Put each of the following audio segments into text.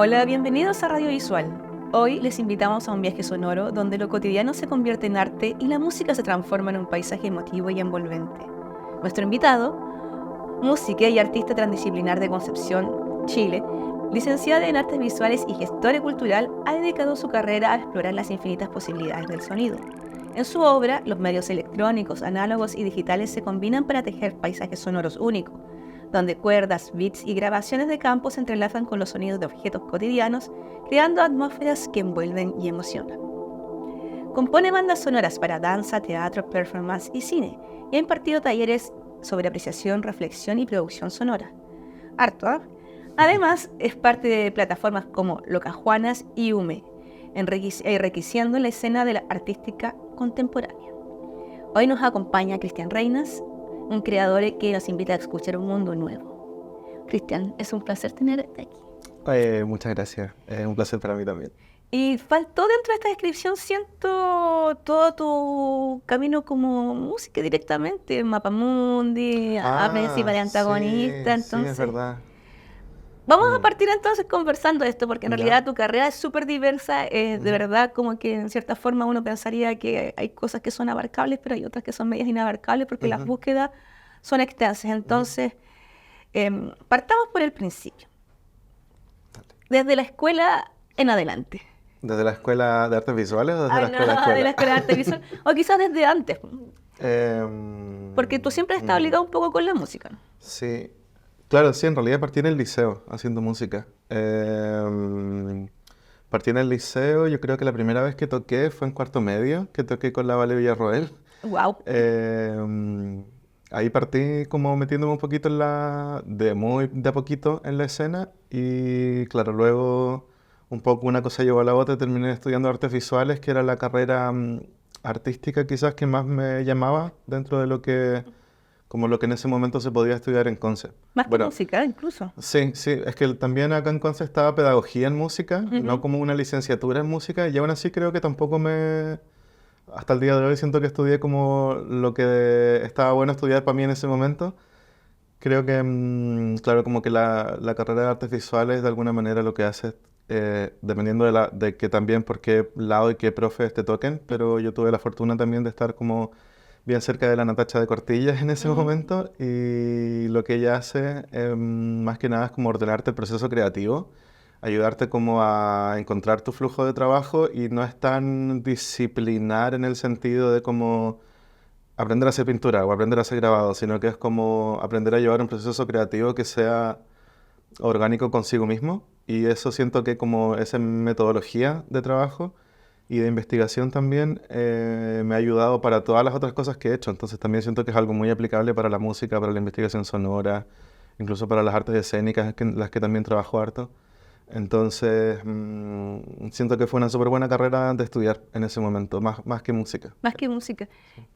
Hola, bienvenidos a Radio Visual. Hoy les invitamos a un viaje sonoro donde lo cotidiano se convierte en arte y la música se transforma en un paisaje emotivo y envolvente. Nuestro invitado, músico y artista transdisciplinar de Concepción, Chile, licenciado en artes visuales y gestor cultural, ha dedicado su carrera a explorar las infinitas posibilidades del sonido. En su obra, los medios electrónicos, análogos y digitales se combinan para tejer paisajes sonoros únicos, donde cuerdas, beats y grabaciones de campo se entrelazan con los sonidos de objetos cotidianos, creando atmósferas que envuelven y emocionan. Compone bandas sonoras para danza, teatro, performance y cine, y ha impartido talleres sobre apreciación, reflexión y producción sonora. Harto, ¿eh? Además, es parte de plataformas como Locajuanas y UME, enriqueciendo la escena de la artística contemporánea. Hoy nos acompaña Cristian Reinas, un creador que nos invita a escuchar un mundo nuevo. Cristian, es un placer tenerte aquí. Muchas gracias, es un placer para mí también. Y faltó dentro de esta descripción, siento, todo tu camino como música directamente, Mapamundi, principal antagonista, Sí, es entonces... verdad. Vamos a partir entonces conversando esto, porque en Ya. realidad tu carrera es súper diversa, de verdad como que en cierta forma uno pensaría que hay cosas que son abarcables, pero hay otras que son medias inabarcables porque las búsquedas son extensas. Entonces, partamos por el principio, desde la escuela en adelante. ¿Desde la escuela de artes visuales o desde la escuela De la escuela de arte visual, o quizás desde antes, porque tú siempre has estado ligado un poco con la música, ¿no? Sí, claro, sí, en realidad partí en el liceo haciendo música. Partí en el liceo, yo creo que la primera vez que toqué fue en cuarto medio, que toqué con la Vale Villarroel. Wow. Ahí partí como metiéndome un poquito muy de a poquito en la escena y claro, luego un poco una cosa llevó a la otra, terminé estudiando artes visuales, que era la carrera artística quizás que más me llamaba dentro de como lo que en ese momento se podía estudiar en Conce. Más que música, incluso. Sí, es que también acá en Conce estaba pedagogía en música, no como una licenciatura en música, y aún así creo que tampoco hasta el día de hoy siento que estudié como lo que estaba bueno estudiar para mí en ese momento. Creo que, claro, como que la carrera de artes visuales de alguna manera lo que hace, dependiendo de que también por qué lado y qué profes te toquen, pero yo tuve la fortuna también de estar como bien cerca de la Natacha de Cortillas en ese momento y lo que ella hace más que nada es como ordenarte el proceso creativo, ayudarte como a encontrar tu flujo de trabajo y no es tan disciplinar en el sentido de como aprender a hacer pintura o aprender a hacer grabado, sino que es como aprender a llevar un proceso creativo que sea orgánico consigo mismo y eso siento que como esa metodología de trabajo y de investigación también me ha ayudado para todas las otras cosas que he hecho. Entonces también siento que es algo muy aplicable para la música, para la investigación sonora, incluso para las artes escénicas, las que también trabajo harto. Entonces siento que fue una súper buena carrera de estudiar en ese momento, más que música. Más que música.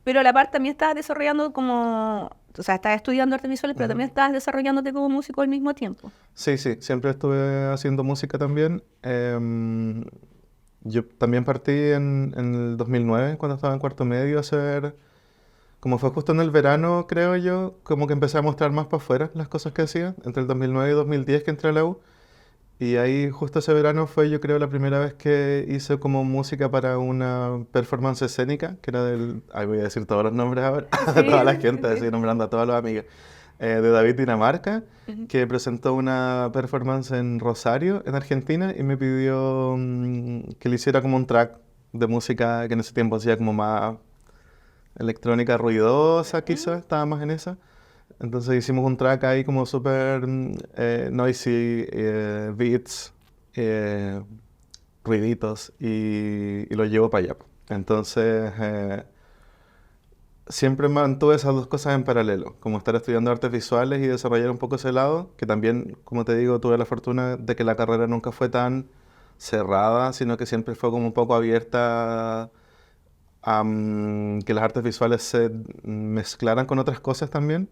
Pero a la par también estabas desarrollando como, o sea, estabas estudiando artes visuales, pero también estabas desarrollándote como músico al mismo tiempo. Sí, siempre estuve haciendo música también. Yo también partí en el 2009, cuando estaba en cuarto medio, a hacer, como fue justo en el verano, creo yo, como que empecé a mostrar más para afuera las cosas que hacía, entre el 2009 y 2010 que entré a la U. Y ahí justo ese verano fue, yo creo, la primera vez que hice como música para una performance escénica, que era ahí voy a decir todos los nombres ahora, de toda la gente, así nombrando a todos los amigos, de David Dinamarca, que presentó una performance en Rosario, en Argentina, y me pidió que le hiciera como un track de música que en ese tiempo hacía como más electrónica ruidosa, quizás, estaba más en esa. Entonces hicimos un track ahí como súper noisy, beats, ruiditos, y lo llevo para allá. Entonces siempre mantuve esas dos cosas en paralelo, como estar estudiando artes visuales y desarrollar un poco ese lado, que también, como te digo, tuve la fortuna de que la carrera nunca fue tan cerrada, sino que siempre fue como un poco abierta a que las artes visuales se mezclaran con otras cosas también.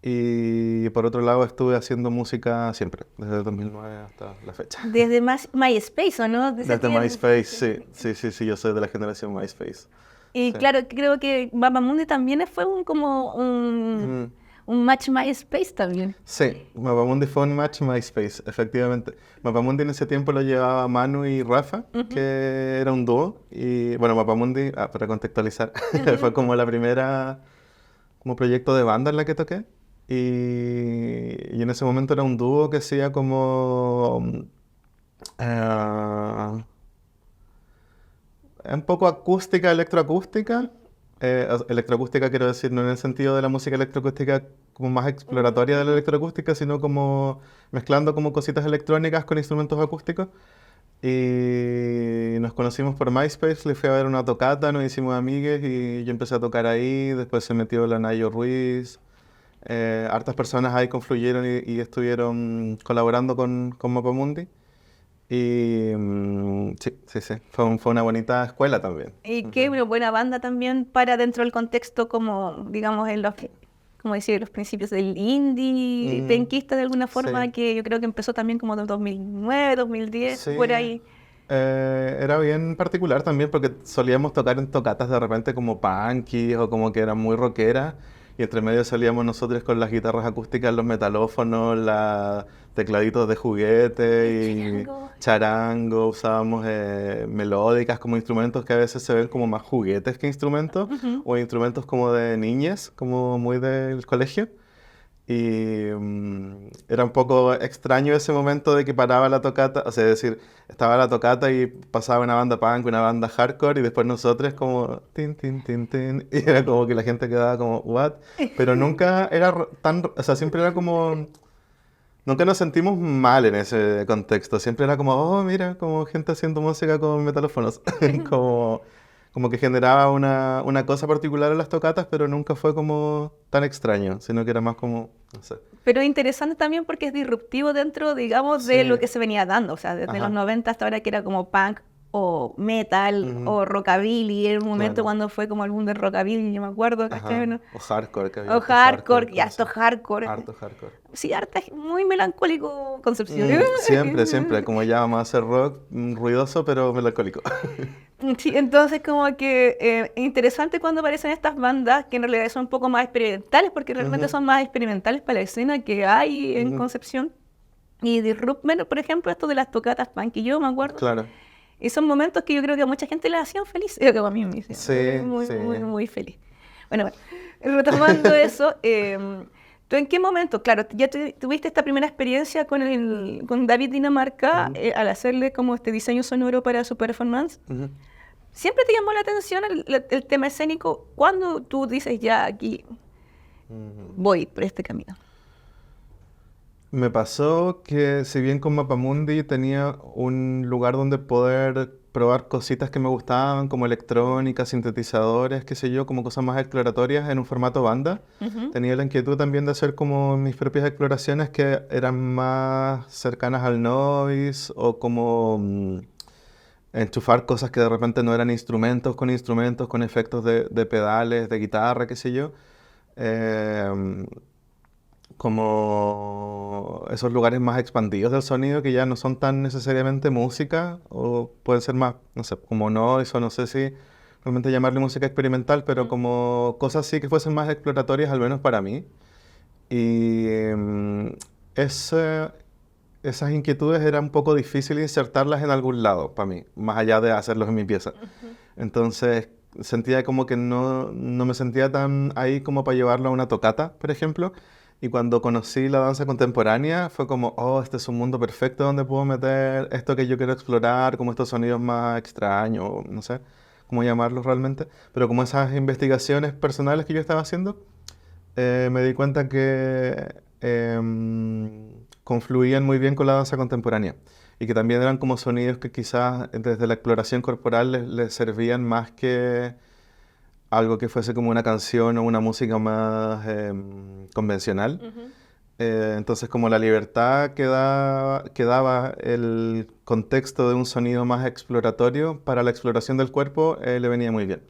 Y por otro lado estuve haciendo música siempre, desde el 2009 hasta la fecha. Desde MySpace, ¿o no? Desde MySpace, sí, yo soy de la generación MySpace. Y Sí. claro, creo que Mapamundi también fue un match MySpace también. Sí, Mapamundi fue un match MySpace, efectivamente. Mapamundi en ese tiempo lo llevaba Manu y Rafa, que era un dúo. Y bueno, Mapamundi, para contextualizar, fue como la primera como proyecto de banda en la que toqué. Y en ese momento era un dúo que hacía como un poco acústica, electroacústica. Electroacústica quiero decir, no en el sentido de la música electroacústica como más exploratoria de la electroacústica, sino como mezclando como cositas electrónicas con instrumentos acústicos. Y nos conocimos por MySpace, le fui a ver una tocata, nos hicimos amigues y yo empecé a tocar ahí, después se metió la Nayo Ruiz, hartas personas ahí confluyeron y estuvieron colaborando con Mapamundi. Y sí, fue una bonita escuela también. Y qué buena banda también para dentro del contexto como, digamos, en los, como decir, los principios del indie penquista de alguna forma, Sí. que yo creo que empezó también como en 2009, 2010, Sí. por ahí. Era bien particular también porque solíamos tocar en tocatas de repente como punky o como que eran muy rockeras y entre medio salíamos nosotros con las guitarras acústicas, los metalófonos, los tecladitos de juguete y charango, usábamos melódicas como instrumentos que a veces se ven como más juguetes que instrumentos o instrumentos como de niñas, como muy del colegio. Y era un poco extraño ese momento de que paraba la tocata, o sea, es decir, estaba la tocata y pasaba una banda punk, una banda hardcore y después nosotros como tin, tin, tin, tin, y era como que la gente quedaba como, what? Pero nunca era tan, o sea, siempre era como, nunca nos sentimos mal en ese contexto, siempre era como, oh, mira, como gente haciendo música con metalófonos, como... Como que generaba una cosa particular en las tocatas, pero nunca fue como tan extraño, sino que era más como, no sé. Pero interesante también porque es disruptivo dentro, digamos, de lo que se venía dando. O sea, desde los 90 hasta ahora que era como punk o metal o rockabilly. Era un momento cuando fue como el boom del rockabilly, yo me acuerdo. ¿Cachai? O hardcore, que había O hardcore, y harto hardcore. Harto hardcore. Sí, harta, muy melancólico Concepción. Siempre, como ya vamos a hacer rock ruidoso, pero melancólico. Sí, entonces como que interesante cuando aparecen estas bandas que en realidad son un poco más experimentales, porque realmente son más experimentales para la escena que hay en Concepción. Y Disruptment, por ejemplo, esto de las tocatas punk, y yo me acuerdo. Claro. Y son momentos que yo creo que a mucha gente les hacían feliz. Yo como a mí me hicieron Sí, sí. muy feliz. Bueno, retomando eso, ¿tú en qué momento? Claro, ya tuviste esta primera experiencia con David Dinamarca al hacerle como este diseño sonoro para su performance. ¿Siempre te llamó la atención el tema escénico? ¿Cuándo tú dices ya aquí voy por este camino? Me pasó que si bien con Mapamundi tenía un lugar donde poder probar cositas que me gustaban, como electrónica, sintetizadores, qué sé yo, como cosas más exploratorias en un formato banda, tenía la inquietud también de hacer como mis propias exploraciones que eran más cercanas al noise o como enchufar cosas que de repente no eran instrumentos, con efectos de pedales, de guitarra, qué sé yo. Como esos lugares más expandidos del sonido que ya no son tan necesariamente música o pueden ser más, no sé, como noise o no sé si realmente llamarle música experimental, pero como cosas así que fuesen más exploratorias, al menos para mí. Y esas inquietudes era un poco difícil insertarlas en algún lado para mí, más allá de hacerlos en mi pieza. Entonces sentía como que no me sentía tan ahí como para llevarlo a una tocata, por ejemplo. Y cuando conocí la danza contemporánea fue como, oh, este es un mundo perfecto donde puedo meter esto que yo quiero explorar, como estos sonidos más extraños, no sé cómo llamarlos realmente. Pero como esas investigaciones personales que yo estaba haciendo, me di cuenta que confluían muy bien con la danza contemporánea. Y que también eran como sonidos que quizás desde la exploración corporal les servían más que algo que fuese como una canción o una música más convencional. Entonces como la libertad que daba el contexto de un sonido más exploratorio para la exploración del cuerpo le venía muy bien.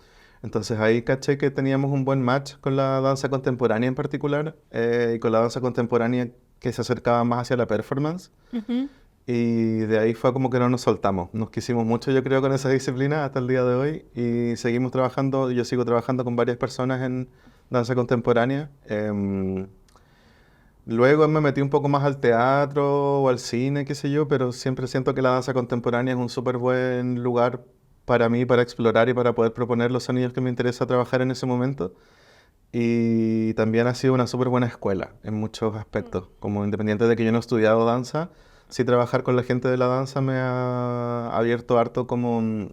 Entonces ahí caché que teníamos un buen match con la danza contemporánea en particular y con la danza contemporánea que se acercaba más hacia la performance. Y de ahí fue como que no nos soltamos. Nos quisimos mucho, yo creo, con esa disciplina hasta el día de hoy. Y seguimos trabajando, yo sigo trabajando con varias personas en danza contemporánea. Luego me metí un poco más al teatro o al cine, qué sé yo, pero siempre siento que la danza contemporánea es un súper buen lugar para mí, para explorar y para poder proponer los sonidos que me interesa trabajar en ese momento. Y también ha sido una súper buena escuela en muchos aspectos. Como independiente de que yo no he estudiado danza, sí trabajar con la gente de la danza me ha abierto harto como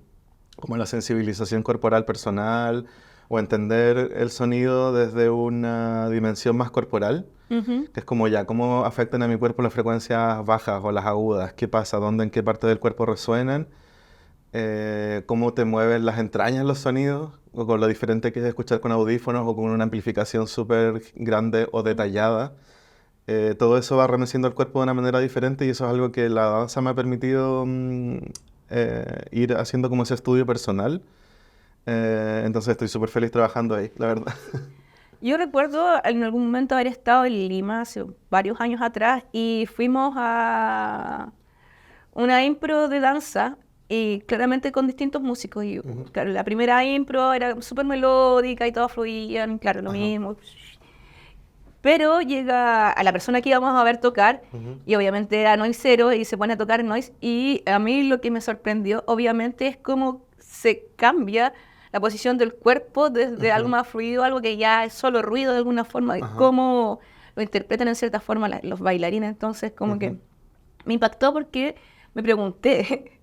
la sensibilización corporal personal o entender el sonido desde una dimensión más corporal, Ujú. que es como ya, cómo afectan a mi cuerpo las frecuencias bajas o las agudas, qué pasa, dónde, en qué parte del cuerpo resuenan, cómo te mueven las entrañas los sonidos, o con lo diferente que es escuchar con audífonos o con una amplificación súper grande o detallada. Todo eso va remeciendo el cuerpo de una manera diferente y eso es algo que la danza me ha permitido ir haciendo como ese estudio personal. Entonces estoy súper feliz trabajando ahí, la verdad. Yo recuerdo en algún momento haber estado en Lima hace varios años atrás y fuimos a una impro de danza y claramente con distintos músicos. Y Ujú. claro, la primera impro era súper melódica y todos fluían, claro, lo Ajá. mismo. Pero llega a la persona que íbamos a ver tocar Ujú. y obviamente era noisero y se pone a tocar noise y a mí lo que me sorprendió obviamente es cómo se cambia la posición del cuerpo desde algo Ujú. más fluido, algo que ya es solo ruido de alguna forma, y Ajá. cómo lo interpretan en cierta forma los bailarines. Entonces como Ujú. que me impactó porque me pregunté,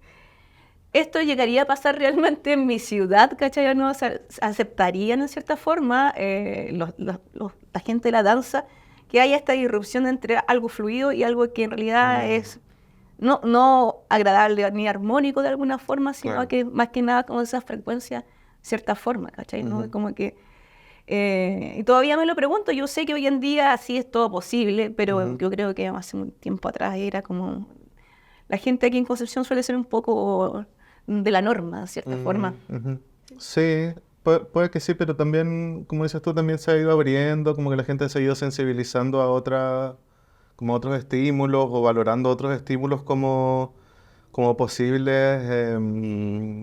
¿esto llegaría a pasar realmente en mi ciudad? ¿Cachai? ¿O no? O sea, ¿aceptarían en cierta forma la gente de la danza que haya esta irrupción entre algo fluido y algo que en realidad Mm, es no agradable ni armónico de alguna forma, sino claro. que más que nada con esa frecuencia, cierta forma, ¿cachai? ¿No? Ujú. Como que, y todavía me lo pregunto, yo sé que hoy en día sí es todo posible, pero Ujú. yo creo que hace un tiempo atrás era como la gente aquí en Concepción suele ser un poco de la norma, de cierta forma. Ujú. Sí, puede que sí, pero también, como dices tú, también se ha ido abriendo, como que la gente se ha ido sensibilizando a como a otros estímulos o valorando otros estímulos como posibles,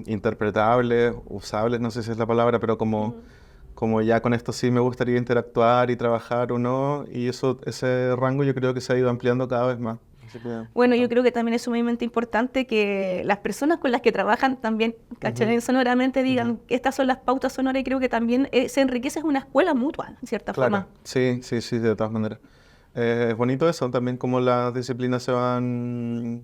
interpretables, usables, no sé si es la palabra, pero como, Ujú. como ya con esto sí me gustaría interactuar y trabajar o no, y eso, ese rango yo creo que se ha ido ampliando cada vez más. Así que, Bueno, yo bacán. creo que también es sumamente importante que las personas con las que trabajan también, Ujú. ¿cachai? Sonoramente Ujú. digan que estas son las pautas sonoras y creo que también se enriquece, es una escuela mutua, en cierta Claro, forma. sí, sí, sí, de todas maneras. Es bonito eso, también como las disciplinas se van...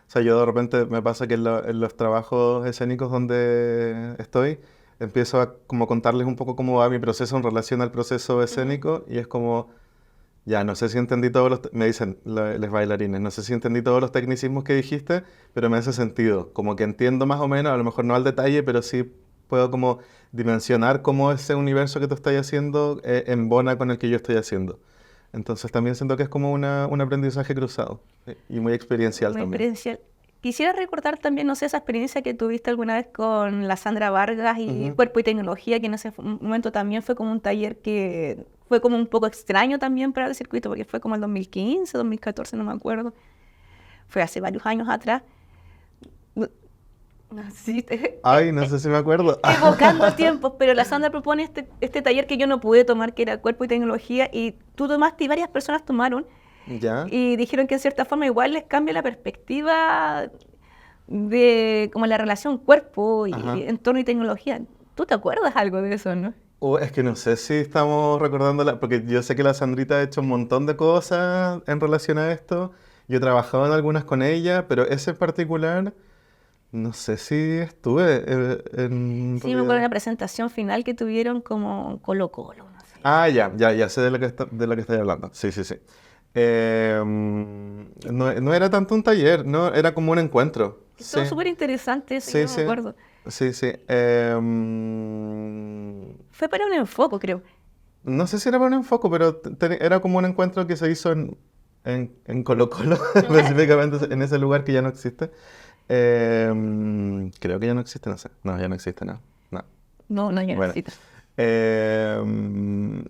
O sea, yo de repente me pasa que en los trabajos escénicos donde estoy, empiezo a como contarles un poco cómo va mi proceso en relación al proceso Ujú. escénico y es como, ya, no sé si entendí todos me dicen los bailarines, no sé si entendí todos los tecnicismos que dijiste, pero me hace sentido, como que entiendo más o menos, a lo mejor no al detalle, pero sí puedo como dimensionar cómo ese universo que tú estás haciendo embona con el que yo estoy haciendo. Entonces también siento que es como un aprendizaje cruzado y muy experiencial Una también. experiencia. Quisiera recordar también, no sé, esa experiencia que tuviste alguna vez con la Sandra Vargas y Ujú. Cuerpo y Tecnología, que en ese momento también fue como un taller que fue como un poco extraño también para el circuito, porque fue como el 2015, 2014, no me acuerdo. Fue hace varios años atrás. No- no, sí, Ay, no sé si me acuerdo. evocando tiempos, pero la Sandra propone este taller que yo no pude tomar, que era Cuerpo y Tecnología, y tú tomaste y varias personas tomaron, ¿Ya? y dijeron que en cierta forma igual les cambia la perspectiva de como la relación cuerpo y Ajá. entorno y tecnología. ¿Tú te acuerdas algo de eso, no? Es que no sé si estamos recordando porque yo sé que la Sandrita ha hecho un montón de cosas en relación a esto. Yo he trabajado en algunas con ella, pero ese en particular, no sé si estuve en Sí, me acuerdo de realidad. la presentación final que tuvieron como Colo Colo, no sé. Ah, ya sé de lo que de lo que estoy hablando. Sí, sí, sí. No era tanto un taller, no, era como un encuentro. Sí, Estuvo súper interesante eso, sí, yo me sí, acuerdo. sí, sí. Fue para un enfoque, creo. No sé si era para un enfoque, pero era como un encuentro que se hizo en Colo Colo, específicamente en ese lugar que ya no existe. Creo que ya no existe, no sé. No, ya no existe, no. No. No, no, ya Bueno. necesito. Em,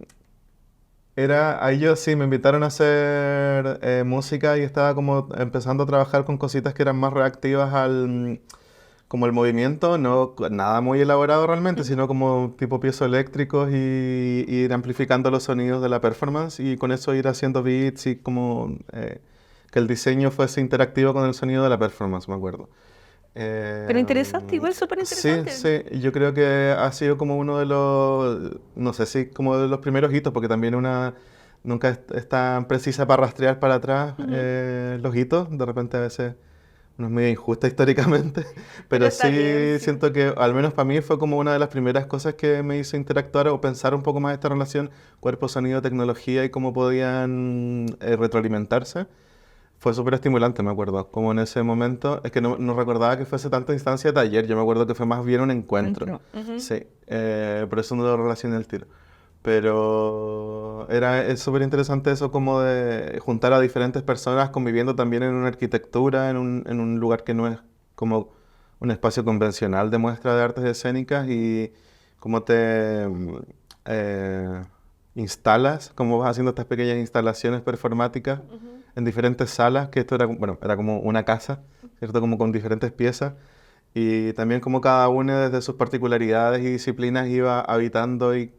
a ellos sí, me invitaron a hacer música y estaba como empezando a trabajar con cositas que eran más reactivas como el movimiento, no nada muy elaborado realmente, sino como tipo piezoeléctricos y ir amplificando los sonidos de la performance y con eso ir haciendo beats y como que el diseño fuese interactivo con el sonido de la performance, me acuerdo. Pero interesante, igual súper Sí, interesante. sí, yo creo que ha sido como uno de los, no sé si como de los primeros hitos, porque también nunca es tan precisa para rastrear para atrás los hitos, de repente a veces no es muy injusta históricamente, Pero pero está bien, sí sí. siento que al menos para mí fue como una de las primeras cosas que me hizo interactuar o pensar un poco más esta relación cuerpo, sonido, tecnología y cómo podían retroalimentarse. Fue súper estimulante, me acuerdo, como en ese momento, es que no recordaba que fuese tanta instancia de taller, yo me acuerdo que fue más bien un encuentro, Entró. Ujú. sí, por eso no lo relacioné el tiro. Pero es súper interesante eso como de juntar a diferentes personas conviviendo también en una arquitectura, en un lugar que no es como un espacio convencional de muestra de artes escénicas y cómo te eh, instalas, cómo vas haciendo estas pequeñas instalaciones performáticas Ujú. en diferentes salas, que esto era, bueno, era como una casa, ¿cierto? Como con diferentes piezas. Y también como cada uno desde sus particularidades y disciplinas iba habitando y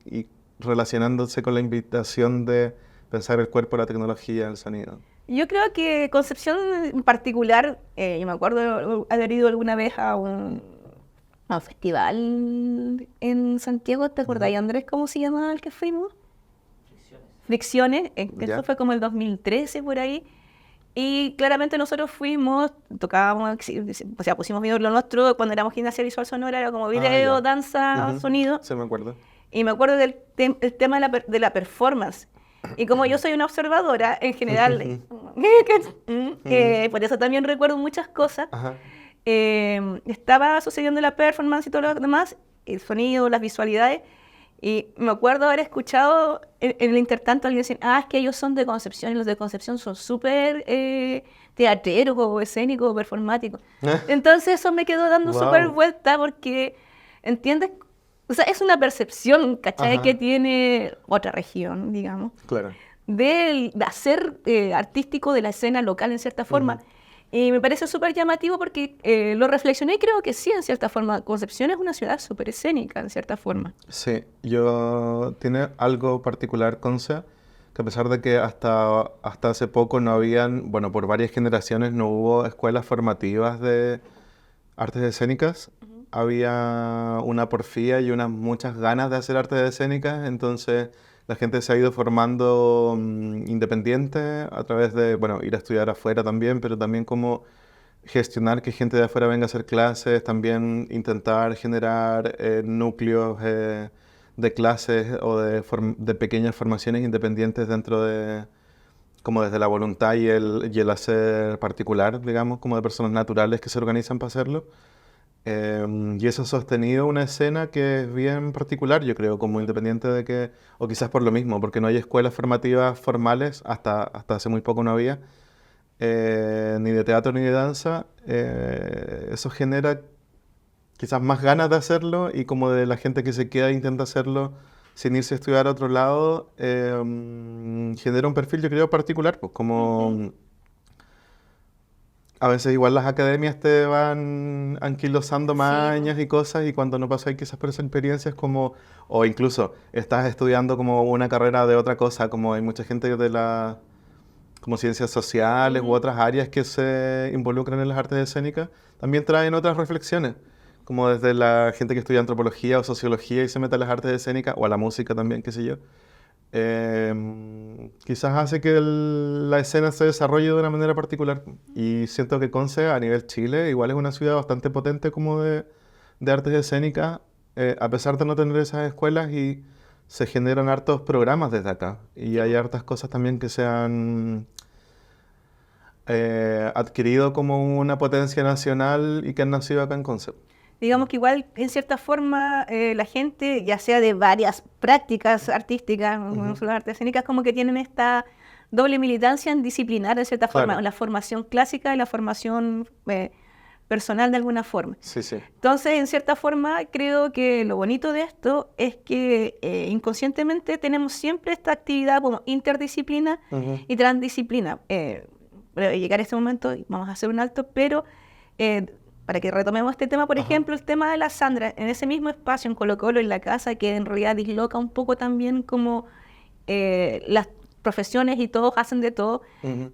relacionándose con la invitación de pensar el cuerpo, la tecnología, el sonido. Yo creo que Concepción en particular, yo me acuerdo haber ido alguna vez a un festival en Santiago, ¿te Ujú. acordáis, Andrés, cómo se llamaba el que fuimos? Fricciones, que eso ¿Ya? fue como el 2013 por ahí. Y claramente nosotros fuimos, tocábamos, o sea, pusimos video lo nuestro cuando éramos gimnasia visual sonora, era como Ah, video, ya. danza, Ujú. sonido. Sí, me acuerdo. Y me acuerdo el tema de la performance. Y como yo soy una observadora, en general, por eso también recuerdo muchas cosas, Ajá. estaba sucediendo la performance y todo lo demás, el sonido, las visualidades, y me acuerdo haber escuchado en el intertanto a alguien decir, es que ellos son de Concepción y los de Concepción son súper teatreros o escénicos o performáticos. Entonces eso me quedó dando súper Wow. vuelta porque, ¿entiendes? O sea, es una percepción, ¿cachai? Que Ajá. tiene otra región, digamos, Claro. de hacer artístico de la escena local en cierta forma. Ujú. Y me parece súper llamativo porque lo reflexioné y creo que sí, en cierta forma. Concepción es una ciudad súper escénica, en cierta forma. Sí, tiene algo particular Conce, que a pesar de que hasta hace poco no habían, bueno, por varias generaciones no hubo escuelas formativas de artes escénicas, Ujú. había una porfía y unas muchas ganas de hacer artes escénicas, entonces la gente se ha ido formando independiente a través de, bueno, ir a estudiar afuera también, pero también como gestionar que gente de afuera venga a hacer clases, también intentar generar núcleos de clases o de pequeñas formaciones independientes dentro de, como desde la voluntad y el hacer particular, digamos, como de personas naturales que se organizan para hacerlo. Y eso ha sostenido una escena que es bien particular, yo creo, como independiente de que, o quizás por lo mismo, porque no hay escuelas formativas formales, hasta hace muy poco no había, ni de teatro ni de danza, eso genera quizás más ganas de hacerlo y como de la gente que se queda e intenta hacerlo sin irse a estudiar a otro lado, genera un perfil, yo creo, particular, pues Ujú. como a veces igual las academias te van anquilosando Sí, po. mañas y cosas y cuando no pasas quizás por esa experiencia es como, o incluso estás estudiando como una carrera de otra cosa, como hay mucha gente de la como ciencias sociales u Ujú. otras áreas que se involucran en las artes escénicas, también traen otras reflexiones, como desde la gente que estudia antropología o sociología y se mete a las artes escénicas, o a la música también, qué sé yo. Quizás hace que la escena se desarrolle de una manera particular. Y siento que Conce, a nivel Chile, igual es una ciudad bastante potente como de artes escénicas, a pesar de no tener esas escuelas y se generan hartos programas desde acá. Y Sí, hay po. hartas cosas también que se han adquirido como una potencia nacional y que han nacido acá en Concepto. Digamos que igual, en cierta forma, la gente, ya sea de varias prácticas artísticas, no Ujú. solo artes escénicas, como que tienen esta doble militancia en disciplinar, de cierta forma, Claro, la formación clásica y la formación personal de alguna forma. sí, sí. Entonces, en cierta forma, creo que lo bonito de esto es que inconscientemente tenemos siempre esta actividad como interdisciplina Ujú. y transdisciplina. Llegar a este momento, vamos a hacer un alto, pero para que retomemos este tema, por ejemplo, el tema de la Sandra, en ese mismo espacio, en Colo-Colo, en la casa, que en realidad disloca un poco también como las profesiones y todos hacen de todo.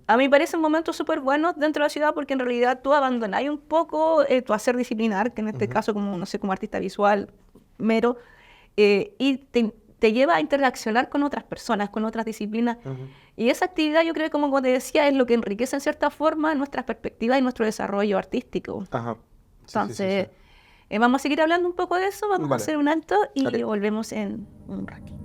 A mí me parece un momento súper bueno dentro de la ciudad porque en realidad tú abandonás un poco tu hacer disciplinar, que en este caso como, no sé, como artista visual mero, y te lleva a interaccionar con otras personas, con otras disciplinas. Y esa actividad yo creo que, como te decía, es lo que enriquece en cierta forma nuestras perspectivas y nuestro desarrollo artístico. Entonces, vamos a seguir hablando un poco de eso, vamos a hacer un alto y volvemos en un ratito.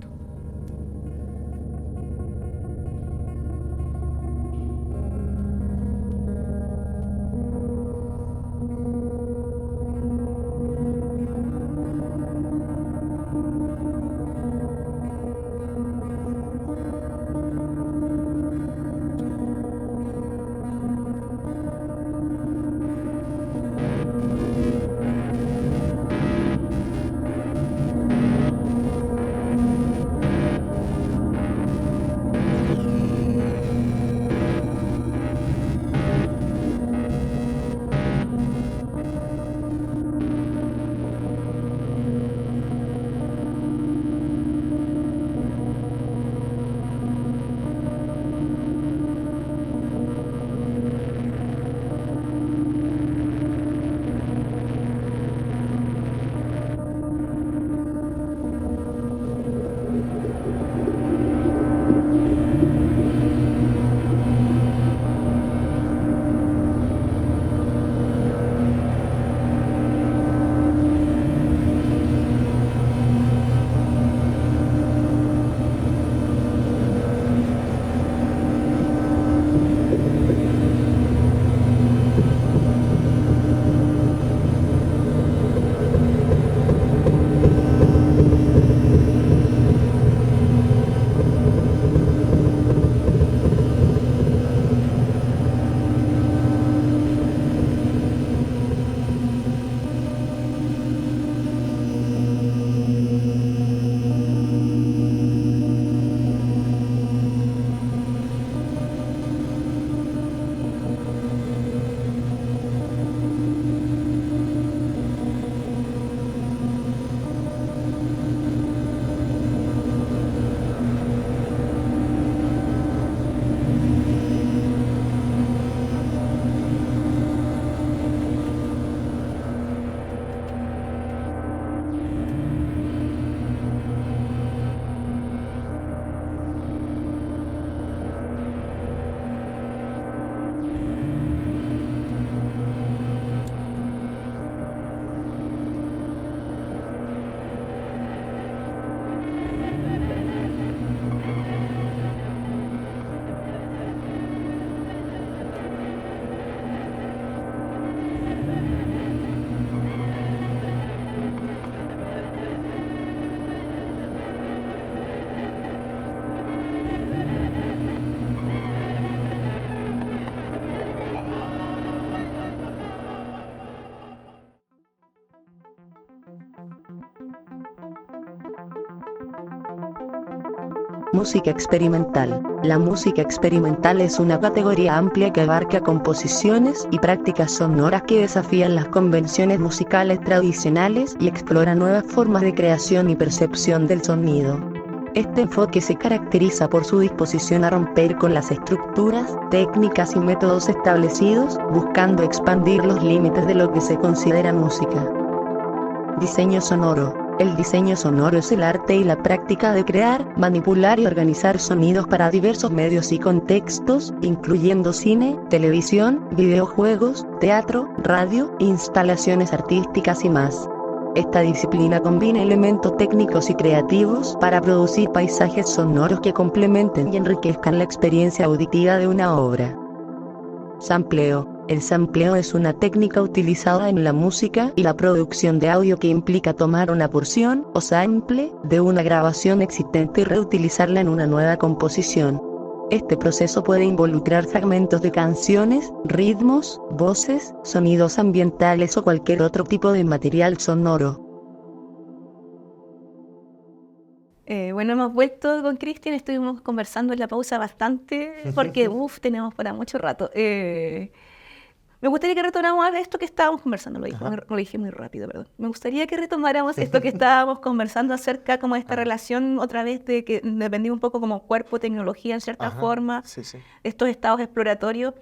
Música experimental. La música experimental es una categoría amplia que abarca composiciones y prácticas sonoras que desafían las convenciones musicales tradicionales y explora nuevas formas de creación y percepción del sonido. Este enfoque se caracteriza por su disposición a romper con las estructuras, técnicas y métodos establecidos, buscando expandir los límites de lo que se considera música. Diseño sonoro. El diseño sonoro es el arte y la práctica de crear, manipular y organizar sonidos para diversos medios y contextos, incluyendo cine, televisión, videojuegos, teatro, radio, instalaciones artísticas y más. Esta disciplina combina elementos técnicos y creativos para producir paisajes sonoros que complementen y enriquezcan la experiencia auditiva de una obra. Sampleo. El sampleo es una técnica utilizada en la música y la producción de audio que implica tomar una porción, o sample, de una grabación existente y reutilizarla en una nueva composición. Este proceso puede involucrar fragmentos de canciones, ritmos, voces, sonidos ambientales o cualquier otro tipo de material sonoro. Bueno, hemos vuelto con Cristian, estuvimos conversando en la pausa bastante, porque tenemos para mucho rato. Me gustaría que retomáramos esto que estábamos conversando, Ajá. lo dije muy rápido, perdón. Me gustaría que retomáramos esto que estábamos conversando acerca como de esta Ajá. relación otra vez de que dependía un poco como cuerpo-tecnología en cierta Ajá. forma, Sí, sí. estos estados exploratorios.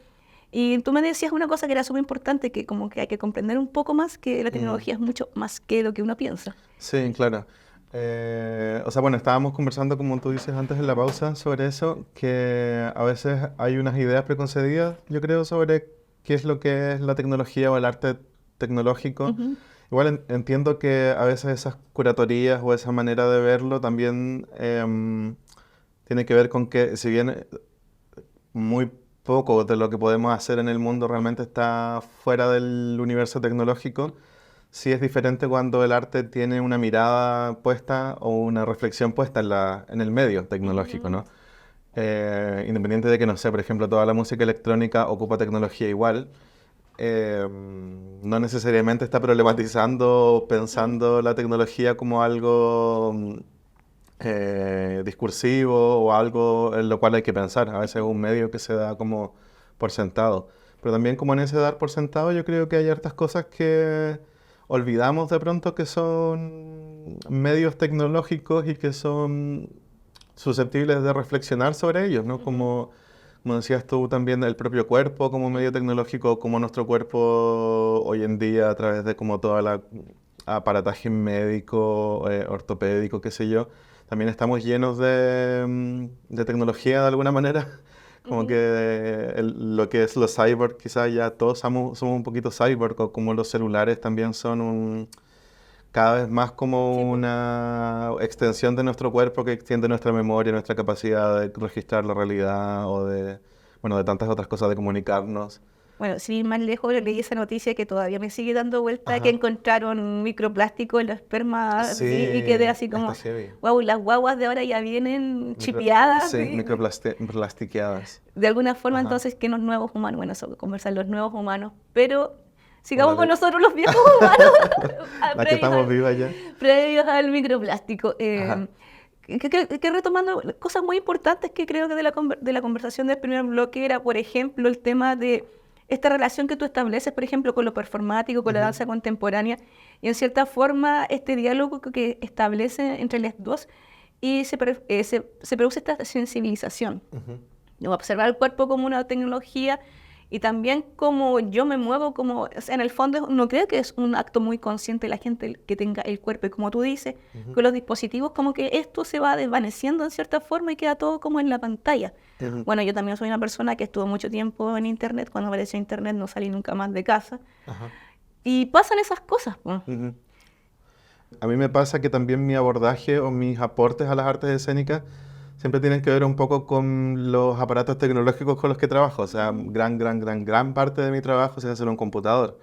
Y tú me decías una cosa que era súper importante, que como que hay que comprender un poco más que la tecnología es mucho más que lo que uno piensa. Sí, claro. O sea, bueno, estábamos conversando, como tú dices antes en la pausa, sobre eso, que a veces hay unas ideas preconcebidas, yo creo, sobre qué es lo que es la tecnología o el arte tecnológico. Ujú, Igual entiendo que a veces esas curatorías o esa manera de verlo también tiene que ver con que, si bien muy poco de lo que podemos hacer en el mundo realmente está fuera del universo tecnológico, sí es diferente cuando el arte tiene una mirada puesta o una reflexión puesta en el medio tecnológico, ujú. ¿no? Independiente de que, no sé, por ejemplo, toda la música electrónica ocupa tecnología igual, no necesariamente está problematizando o pensando la tecnología como algo discursivo o algo en lo cual hay que pensar. A veces es un medio que se da como por sentado. Pero también como en ese dar por sentado yo creo que hay hartas cosas que olvidamos de pronto que son medios tecnológicos y que son susceptibles de reflexionar sobre ellos, ¿no? Ujú. Como decías tú también, el propio cuerpo como medio tecnológico, como nuestro cuerpo hoy en día a través de como toda la aparataje médico, ortopédico, qué sé yo, también estamos llenos de tecnología de alguna manera. Como Ujú. que lo que es los cyborg, quizás ya todos somos un poquito cyborg, o como los celulares también son cada vez más Sí, como po. una extensión de nuestro cuerpo que extiende nuestra memoria, nuestra capacidad de registrar la realidad o de, bueno, de tantas otras cosas, de comunicarnos. Bueno, sin ir más lejos, leí esa noticia que todavía me sigue dando vuelta, que Ajá. encontraron microplástico en los espermas, Sí, ¿sí? Y quedé así está como, heavy. wow, las guaguas de ahora ya vienen chipeadas, Sí, ¿sí? microplastiqueadas. De alguna forma, Ajá. entonces, que los nuevos humanos, bueno, eso, conversar los nuevos humanos, pero Como sigamos con nosotros los viejos humanos, la que previos estamos al, vivas ya. previos al microplástico. Ajá. Que retomando cosas muy importantes que creo que de la conversación del primer bloque era, por ejemplo, el tema de esta relación que tú estableces, por ejemplo, con lo performático, con la Ujú, danza contemporánea, y en cierta forma este diálogo que establece entre las dos y se produce esta sensibilización. ujú, De observar el cuerpo como una tecnología y también como yo me muevo, como, o sea, en el fondo no creo que es un acto muy consciente la gente que tenga el cuerpo, y como tú dices, ujú, con los dispositivos como que esto se va desvaneciendo en cierta forma y queda todo como en la pantalla. ujú. Bueno, yo también soy una persona que estuvo mucho tiempo en internet, cuando apareció internet no salí nunca más de casa Ajá. y pasan esas cosas, pues. Ujú. A mí me pasa que también mi abordaje o mis aportes a las artes escénicas siempre tienen que ver un poco con los aparatos tecnológicos con los que trabajo. O sea, gran parte de mi trabajo se hace en un computador.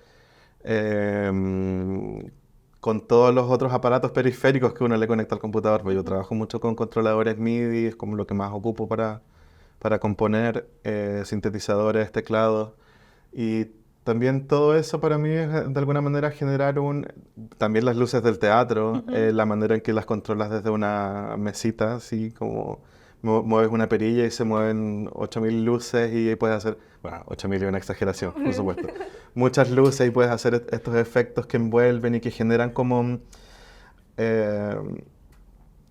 Con todos los otros aparatos periféricos que uno le conecta al computador. Pues yo trabajo mucho con controladores MIDI, es como lo que más ocupo para componer, sintetizadores, teclados. Y también todo eso para mí es de alguna manera generar también las luces del teatro, Ujú. la manera en que las controlas desde una mesita, así como mueves una perilla y se mueven 8000 luces y puedes hacer, bueno, 8000 es una exageración, por supuesto, muchas luces y puedes hacer estos efectos que envuelven y que generan eh,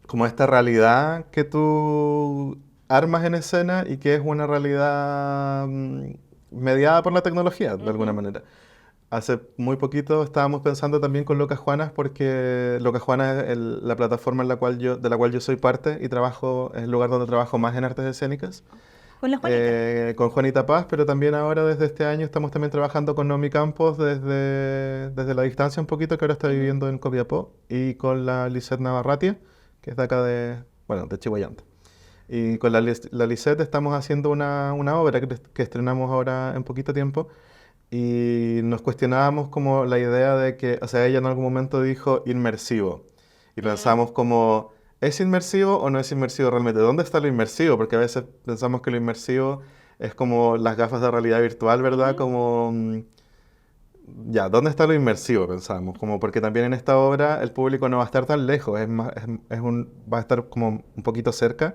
como esta realidad que tú armas en escena y que es una realidad mediada por la tecnología, de alguna Ujú. manera. Hace muy poquito estábamos pensando también con Locas Juanas, porque Locas Juanas es la plataforma de la cual yo soy parte y trabajo, es el lugar donde trabajo más en artes escénicas, Con la Juanita. con Juanita Paz, pero también ahora desde este año estamos también trabajando con Nomi Campos desde la distancia un poquito, que ahora está Ujú. viviendo en Copiapó, y con la Lisette Navarratia, que es de acá bueno, de Chihuayante. Y con la Lisette estamos haciendo una obra que estrenamos ahora en poquito tiempo, y nos cuestionábamos como la idea de que, o sea, ella en algún momento dijo inmersivo. Y Mm. pensamos como, ¿es inmersivo o no es inmersivo realmente? ¿Dónde está lo inmersivo? Porque a veces pensamos que lo inmersivo es como las gafas de realidad virtual, ¿verdad? Ujú. Como, ya, ¿dónde está lo inmersivo? Pensamos. Como porque también en esta obra el público no va a estar tan lejos, va a estar como un poquito cerca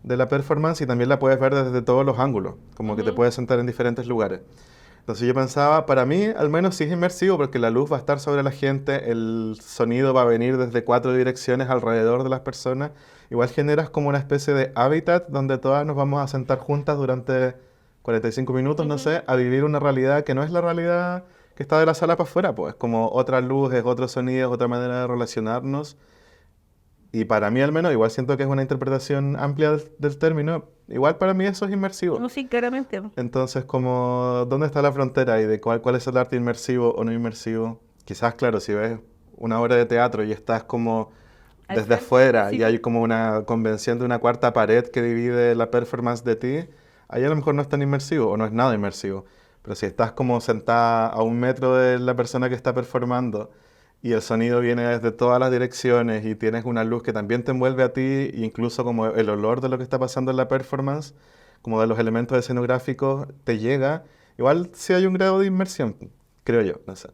de la performance y también la puedes ver desde todos los ángulos, como que te Ujú. puedes sentar en diferentes lugares. Entonces yo pensaba, para mí al menos sí es inmersivo porque la luz va a estar sobre la gente, el sonido va a venir desde 4 direcciones alrededor de las personas. Igual generas como una especie de hábitat donde todas nos vamos a sentar juntas durante 45 minutos, no sé, a vivir una realidad que no es la realidad que está de la sala para afuera, pues es como otra luz, es otro sonido, es otra manera de relacionarnos. Y para mí al menos, igual siento que es una interpretación amplia del término, igual para mí eso es inmersivo. No, sí, claramente. Entonces, como, ¿dónde está la frontera y de cuál es el arte inmersivo o no inmersivo? Quizás, claro, si ves una obra de teatro y estás como Al desde frente, afuera sí. y hay como una convención de una cuarta pared que divide la performance de ti, ahí a lo mejor no es tan inmersivo o no es nada inmersivo. Pero si estás como sentada a 1 metro de la persona que está performando y el sonido viene desde todas las direcciones y tienes una luz que también te envuelve a ti, e incluso como el olor de lo que está pasando en la performance, como de los elementos escenográficos, te llega, igual sí hay un grado de inmersión, creo yo, no sé.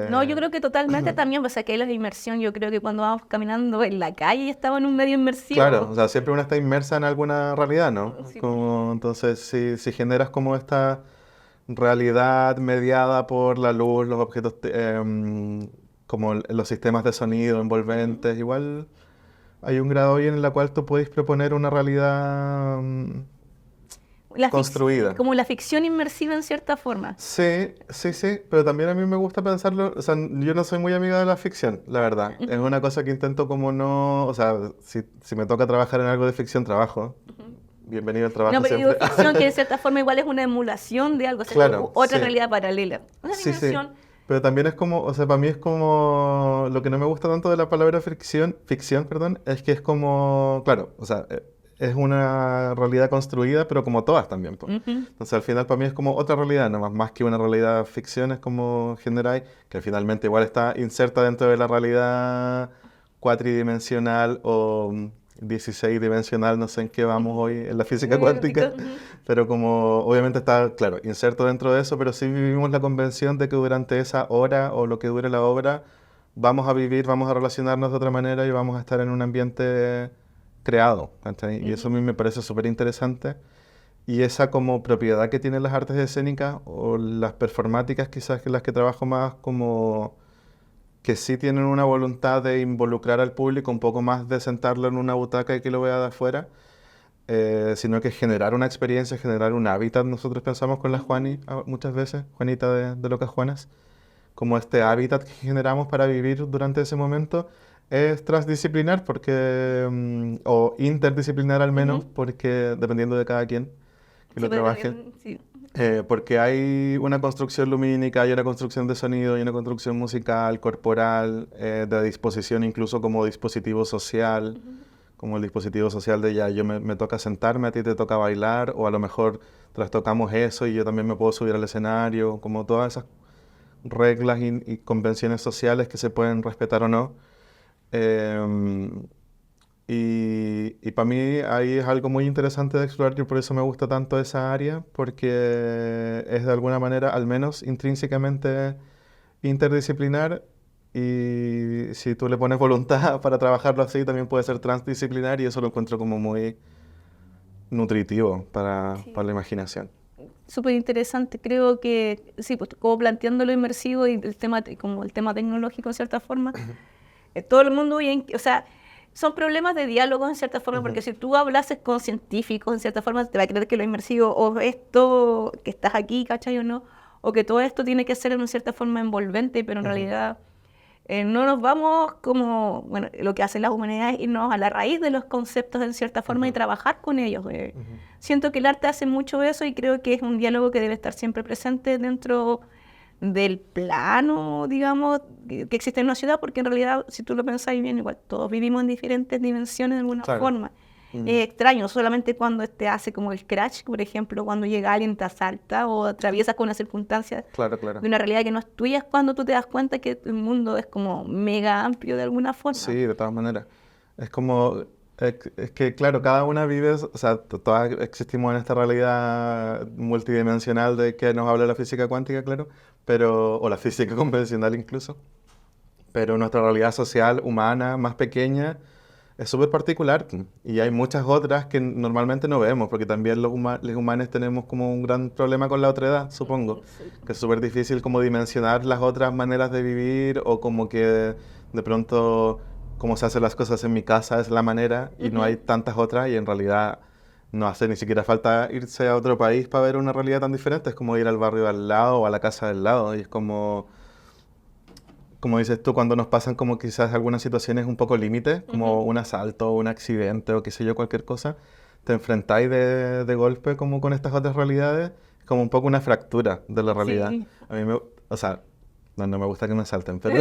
No, yo creo que totalmente también, o sea, que la inmersión, yo creo que cuando vamos caminando en la calle estamos en un medio inmersivo. Claro, o sea, siempre uno está inmersa en alguna realidad, ¿no? Sí. Como, entonces, si generas como esta realidad mediada por la luz, los objetos, como los sistemas de sonido envolventes, igual hay un grado ahí en el cual tú puedes proponer una realidad construida. Como la ficción inmersiva en cierta forma. Sí, sí, sí, pero también a mí me gusta pensarlo, o sea, yo no soy muy amiga de la ficción, la verdad. Es una cosa que intento como no, o sea, si me toca trabajar en algo de ficción, trabajo. Bienvenido al trabajo No, pero digo siempre. ficción que en cierta forma igual es una emulación de algo, o sea, Claro, otra sí. realidad paralela. Una Sí, sí. dimensión. Pero también es como, o sea, para mí es como, lo que no me gusta tanto de la palabra ficción, perdón, es que es como, claro, o sea, es una realidad construida, pero como todas también, pues. Ujú. Entonces al final para mí es como otra realidad, no más que una realidad ficción, es como generáis, que finalmente igual está inserta dentro de la realidad cuatridimensional o 16 dimensional, no sé en qué vamos hoy en la física cuántica. Ujú. Pero como obviamente está, claro, inserto dentro de eso, pero sí vivimos la convención de que durante esa hora o lo que dure la obra vamos a vivir, vamos a relacionarnos de otra manera y vamos a estar en un ambiente creado, ¿cachai? Y eso a mí me parece súper interesante. Y esa como propiedad que tienen las artes escénicas o las performáticas quizás que las que trabajo más como que sí tienen una voluntad de involucrar al público, un poco más de sentarlo en una butaca y que lo vea de afuera, sino que generar una experiencia, generar un hábitat. Nosotros pensamos con la Juani muchas veces, Juanita de Locas Juanas, como este hábitat que generamos para vivir durante ese momento es transdisciplinar porque, o interdisciplinar al menos, Ujú. porque dependiendo de cada quien que Sí, lo trabaje, sí. porque hay una construcción lumínica, hay una construcción de sonido, hay una construcción musical, corporal, de disposición incluso como dispositivo social, como el dispositivo social de ya, me toca sentarme, a ti te toca bailar, o a lo mejor trastocamos eso y yo también me puedo subir al escenario, como todas esas reglas y convenciones sociales que se pueden respetar o no. Em, y para mí ahí es algo muy interesante de explorar y por eso me gusta tanto esa área, porque es de alguna manera, al menos intrínsecamente interdisciplinar y si tú le pones voluntad para trabajarlo así, también puede ser transdisciplinar y eso lo encuentro como muy nutritivo para la imaginación. Súper interesante. Creo que, sí, pues como planteando lo inmersivo y el tema, como el tema tecnológico en cierta forma, todo el mundo, o sea, son problemas de diálogo en cierta forma, porque si tú hablases con científicos en cierta forma, te va a creer que lo inmersivo, o esto, que estás aquí, ¿cachai o no? O que todo esto tiene que ser en una cierta forma envolvente, pero en realidad no nos vamos como, bueno, lo que hacen las humanidades es irnos a la raíz de los conceptos en cierta forma y trabajar con ellos. Siento que el arte hace mucho eso y creo que es un diálogo que debe estar siempre presente dentro del plano, digamos, que existe en una ciudad, porque en realidad, si tú lo pensás bien, igual todos vivimos en diferentes dimensiones de alguna Claro. forma. Es extraño, solamente cuando te hace como el crash, por ejemplo, cuando llega alguien, te asalta o atraviesas con una circunstancia Claro, claro. de una realidad que no es tuya, es cuando tú te das cuenta que el mundo es como mega amplio de alguna forma. Sí, de todas maneras. Es como, es que claro, cada una vive, o sea, todas existimos en esta realidad multidimensional de que nos habla la física cuántica, claro, pero, o la física convencional incluso, pero nuestra realidad social, humana, más pequeña, es súper particular y hay muchas otras que normalmente no vemos, porque también los humanos tenemos como un gran problema con la otredad, supongo, que es súper difícil como dimensionar las otras maneras de vivir o como que de pronto como se hacen las cosas en mi casa es la manera y no hay tantas otras y en realidad no hace ni siquiera falta irse a otro país para ver una realidad tan diferente, es como ir al barrio al lado o a la casa del lado y es como dices tú, cuando nos pasan como quizás algunas situaciones un poco límite, como un asalto o un accidente o qué sé yo, cualquier cosa, te enfrentáis de golpe como con estas otras realidades, como un poco una fractura de la realidad. Sí. A mí o sea, no me gusta que me asalten, pero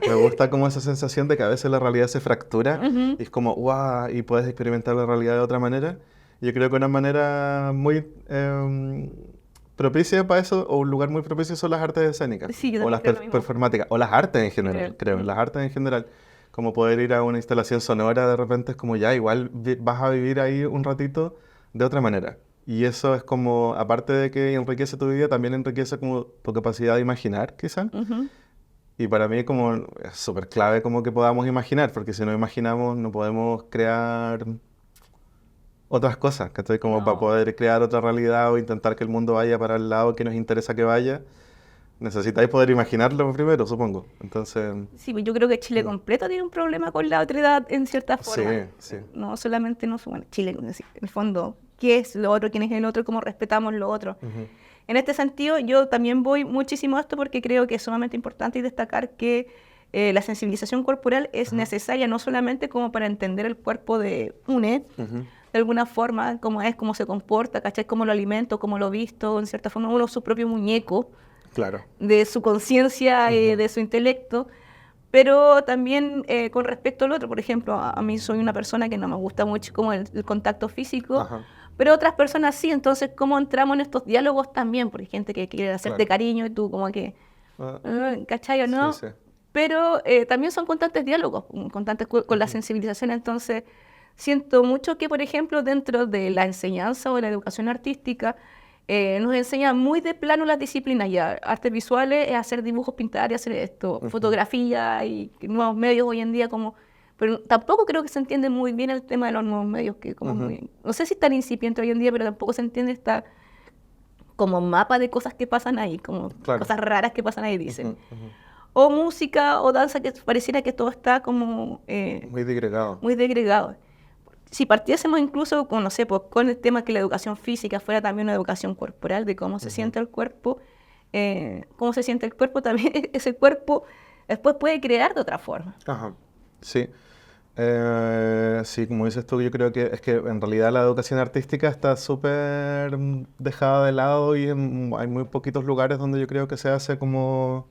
me gusta como esa sensación de que a veces la realidad se fractura y es como, wow, y puedes experimentar la realidad de otra manera. Yo creo que una manera muy propicia para eso, o un lugar muy propicio son las artes escénicas, Sí, yo o también las creo lo mismo. performáticas, o las artes en general, creo, las artes en general. Como poder ir a una instalación sonora, de repente es como ya, igual vas a vivir ahí un ratito de otra manera. Y eso es como, aparte de que enriquece tu vida, también enriquece como tu capacidad de imaginar, quizás. Ujú. Y para mí como es súper clave como que podamos imaginar, porque si no imaginamos no podemos crear otras cosas, ¿cachai? Como para No. poder crear otra realidad o intentar que el mundo vaya para el lado que nos interesa que vaya, necesitáis poder imaginarlo primero, supongo. Entonces, Sí, pues yo creo que Chile completo tiene un problema con la otredad en cierta sí, forma. sí. No solamente bueno, Chile, en el fondo, ¿qué es lo otro? ¿Quién es el otro? ¿Cómo respetamos lo otro? Ujú. En este sentido, yo también voy muchísimo a esto porque creo que es sumamente importante y destacar que la sensibilización corporal es necesaria no solamente como para entender el cuerpo de UNE, Ujú. de alguna forma, cómo es, cómo se comporta, ¿cachai? Cómo lo alimento, cómo lo visto, en cierta forma, uno su propio muñeco Claro. de su conciencia, de su intelecto, pero también con respecto al otro. Por ejemplo, a mí soy una persona que no me gusta mucho como el contacto físico, Ajá. pero otras personas sí. Entonces, ¿cómo entramos en estos diálogos también? Porque hay gente que quiere hacerte Claro. cariño y tú como que, Ah, ¿cachai o sí, no? sí. Pero también son constantes diálogos, constantes con la sensibilización. Entonces, siento mucho que, por ejemplo, dentro de la enseñanza o de la educación artística, nos enseñan muy de plano las disciplinas ya. Artes visuales es hacer dibujos, pintar y hacer esto, fotografía y nuevos medios hoy en día como... Pero tampoco creo que se entiende muy bien el tema de los nuevos medios, que como muy... No sé si es tan incipiente hoy en día, pero tampoco se entiende esta como mapa de cosas que pasan ahí, como Claro. cosas raras que pasan ahí, dicen. Ujú, ujú. O música o danza, que pareciera que todo está como Muy digregado. muy degregado. Si partiésemos incluso con, no sé, pues, con el tema que la educación física fuera también una educación corporal, de cómo se siente el cuerpo, cómo se siente el cuerpo, también ese cuerpo después puede crear de otra forma. Ajá. Sí. Sí, como dices tú, yo creo que es que en realidad la educación artística está súper dejada de lado y hay muy poquitos lugares donde yo creo que se hace como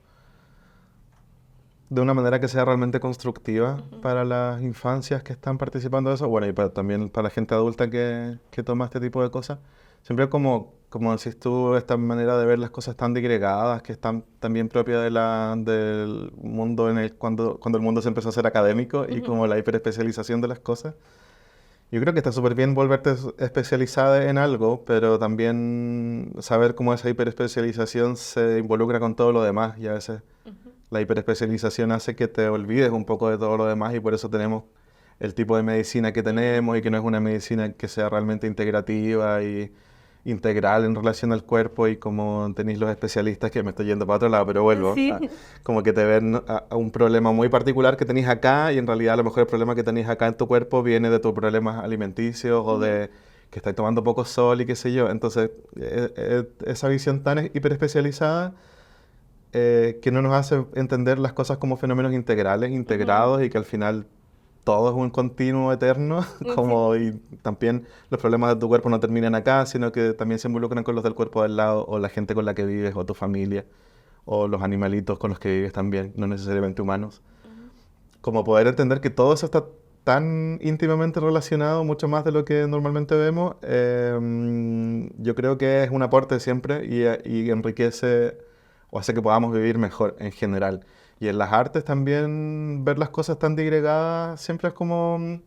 de una manera que sea realmente constructiva para las infancias que están participando de eso, bueno, y también para la gente adulta que toma este tipo de cosas. Siempre como decís tú, esta manera de ver las cosas tan digregadas, que están también propia del mundo cuando el mundo se empezó a ser académico y como la hiperespecialización de las cosas. Yo creo que está súper bien volverte especializada en algo, pero también saber cómo esa hiperespecialización se involucra con todo lo demás y a veces la hiperespecialización hace que te olvides un poco de todo lo demás y por eso tenemos el tipo de medicina que tenemos y que no es una medicina que sea realmente integrativa y integral en relación al cuerpo y como tenéis los especialistas, que me estoy yendo para otro lado, pero vuelvo, Sí. como que te ven a un problema muy particular que tenéis acá y en realidad a lo mejor el problema que tenéis acá en tu cuerpo viene de tus problemas alimenticios o de que estáis tomando poco sol y qué sé yo. Entonces, esa visión tan hiperespecializada que no nos hace entender las cosas como fenómenos integrales, integrados y que al final todo es un continuo eterno, como y también los problemas de tu cuerpo no terminan acá, sino que también se involucran con los del cuerpo del lado o la gente con la que vives o tu familia o los animalitos con los que vives también, no necesariamente humanos. Como poder entender que todo eso está tan íntimamente relacionado, mucho más de lo que normalmente vemos, yo creo que es un aporte siempre y enriquece o hace que podamos vivir mejor en general. Y en las artes también ver las cosas tan digregadas siempre es como,